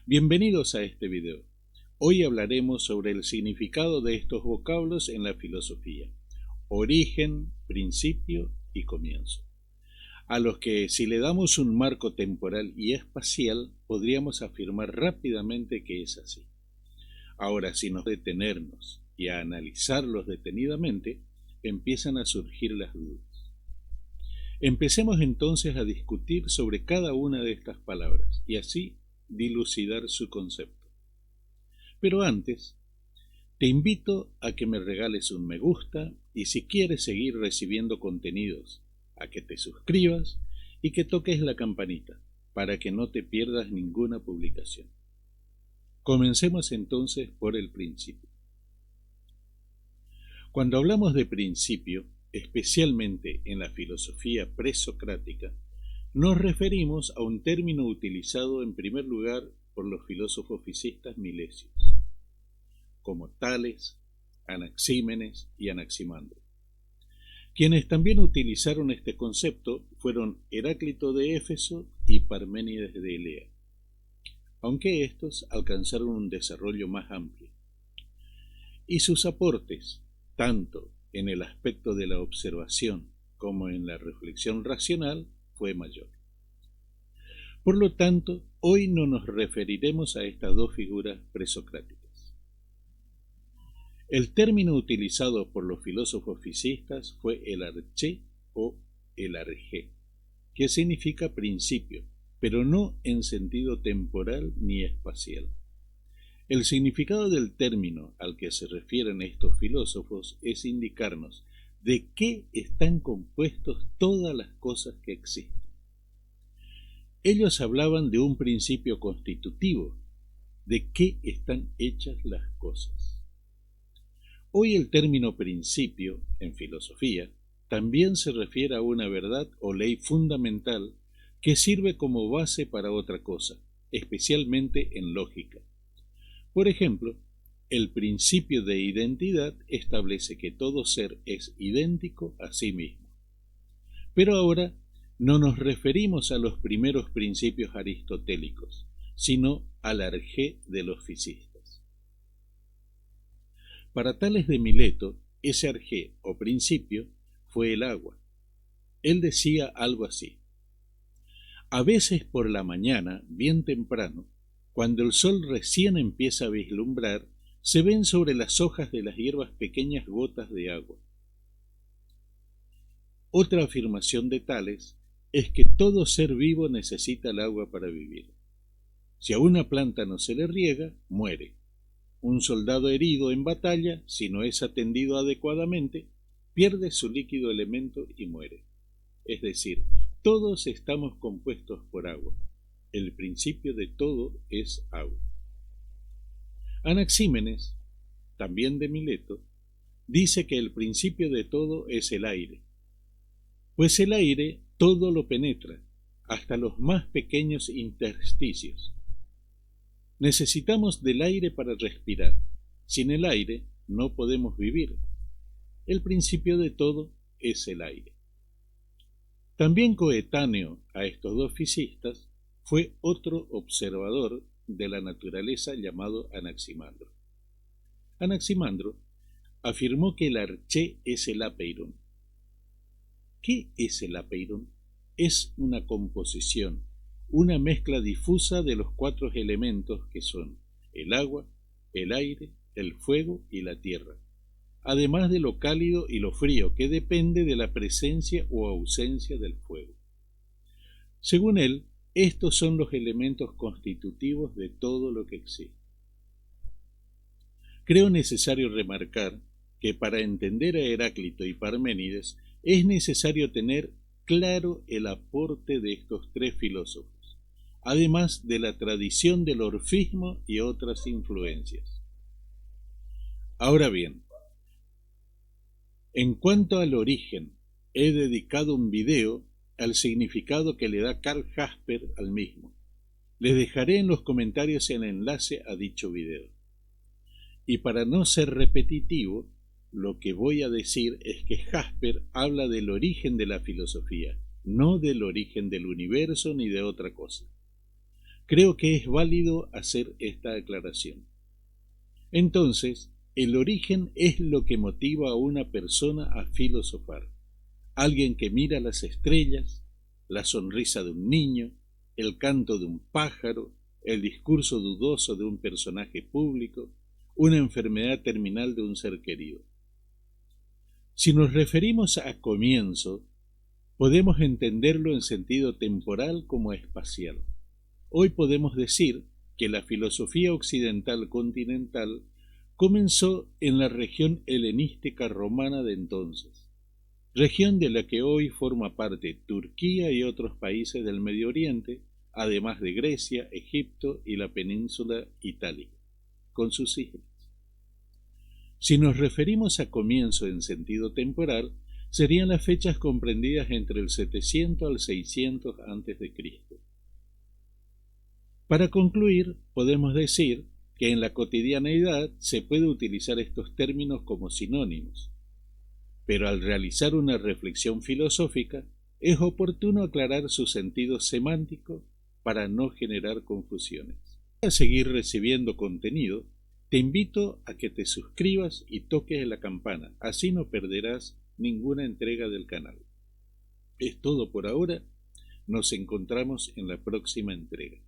Bienvenidos a este video. Hoy hablaremos sobre el significado de estos vocablos en la filosofía: origen, principio y comienzo, a los que, si le damos un marco temporal y espacial, podríamos afirmar rápidamente que es así. Ahora, si nos detenemos y a analizarlos detenidamente, empiezan a surgir las dudas. Empecemos entonces a discutir sobre cada una de estas palabras y así dilucidar su concepto. Pero antes, te invito a que me regales un me gusta y, si quieres seguir recibiendo contenidos, a que te suscribas y que toques la campanita para que no te pierdas ninguna publicación. Comencemos entonces por el principio. Cuando hablamos de principio, especialmente en la filosofía presocrática, nos referimos a un término utilizado en primer lugar por los filósofos fisicistas milesios, como Tales, Anaxímenes y Anaximandro. Quienes también utilizaron este concepto fueron Heráclito de Éfeso y Parménides de Elea, aunque estos alcanzaron un desarrollo más amplio. Y sus aportes, tanto en el aspecto de la observación como en la reflexión racional, fue mayor. Por lo tanto, hoy no nos referiremos a estas dos figuras presocráticas. El término utilizado por los filósofos fisicistas fue el arché o el arjé, que significa principio, pero no en sentido temporal ni espacial. El significado del término al que se refieren estos filósofos es indicarnos de qué están compuestos todas las cosas que existen. Ellos hablaban de un principio constitutivo, de qué están hechas las cosas. Hoy el término principio, en filosofía, también se refiere a una verdad o ley fundamental que sirve como base para otra cosa, especialmente en lógica. Por ejemplo, el principio de identidad establece que todo ser es idéntico a sí mismo. Pero ahora no nos referimos a los primeros principios aristotélicos, sino al arjé de los fisicistas. Para Tales de Mileto, ese arjé o principio fue el agua. Él decía algo así: a veces por la mañana, bien temprano, cuando el sol recién empieza a vislumbrar, se ven sobre las hojas de las hierbas pequeñas gotas de agua. Otra afirmación de Tales es que todo ser vivo necesita el agua para vivir. Si a una planta no se le riega, muere. Un soldado herido en batalla, si no es atendido adecuadamente, pierde su líquido elemento y muere. Es decir, todos estamos compuestos por agua. El principio de todo es agua. Anaxímenes, también de Mileto, dice que el principio de todo es el aire, pues el aire todo lo penetra, hasta los más pequeños intersticios. Necesitamos del aire para respirar. Sin el aire no podemos vivir. El principio de todo es el aire. También coetáneo a estos dos fisicistas fue otro observador de la naturaleza llamado Anaximandro. Anaximandro afirmó que el arché es el apeiron. ¿Qué es el apeiron? Es una composición, una mezcla difusa de los cuatro elementos que son el agua, el aire, el fuego y la tierra, además de lo cálido y lo frío, que depende de la presencia o ausencia del fuego. Según él, estos son los elementos constitutivos de todo lo que existe. Creo necesario remarcar que para entender a Heráclito y Parménides es necesario tener claro el aporte de estos tres filósofos, además de la tradición del orfismo y otras influencias. Ahora bien, en cuanto al origen, he dedicado un video al significado que le da Karl Jasper al mismo. Les dejaré en los comentarios el enlace a dicho video. Y para no ser repetitivo, lo que voy a decir es que Jasper habla del origen de la filosofía, no del origen del universo ni de otra cosa. creo que es válido hacer esta aclaración. Entonces, el origen es lo que motiva a una persona a filosofar. Alguien que mira las estrellas, la sonrisa de un niño, el canto de un pájaro, el discurso dudoso de un personaje público, una enfermedad terminal de un ser querido. Si nos referimos a comienzo, podemos entenderlo en sentido temporal como espacial. Hoy podemos decir que la filosofía occidental continental comenzó en la región helenística romana de entonces, región de la que hoy forma parte Turquía y otros países del Medio Oriente, además de Grecia, Egipto y la península itálica, con sus islas. Si nos referimos a comienzo en sentido temporal, serían las fechas comprendidas entre el 700 al 600 a.C. Para concluir, podemos decir que en la cotidianeidad se puede utilizar estos términos como sinónimos, pero al realizar una reflexión filosófica es oportuno aclarar su sentido semántico para no generar confusiones. Para seguir recibiendo contenido, te invito a que te suscribas y toques la campana, así no perderás ninguna entrega del canal. Es todo por ahora, nos encontramos en la próxima entrega.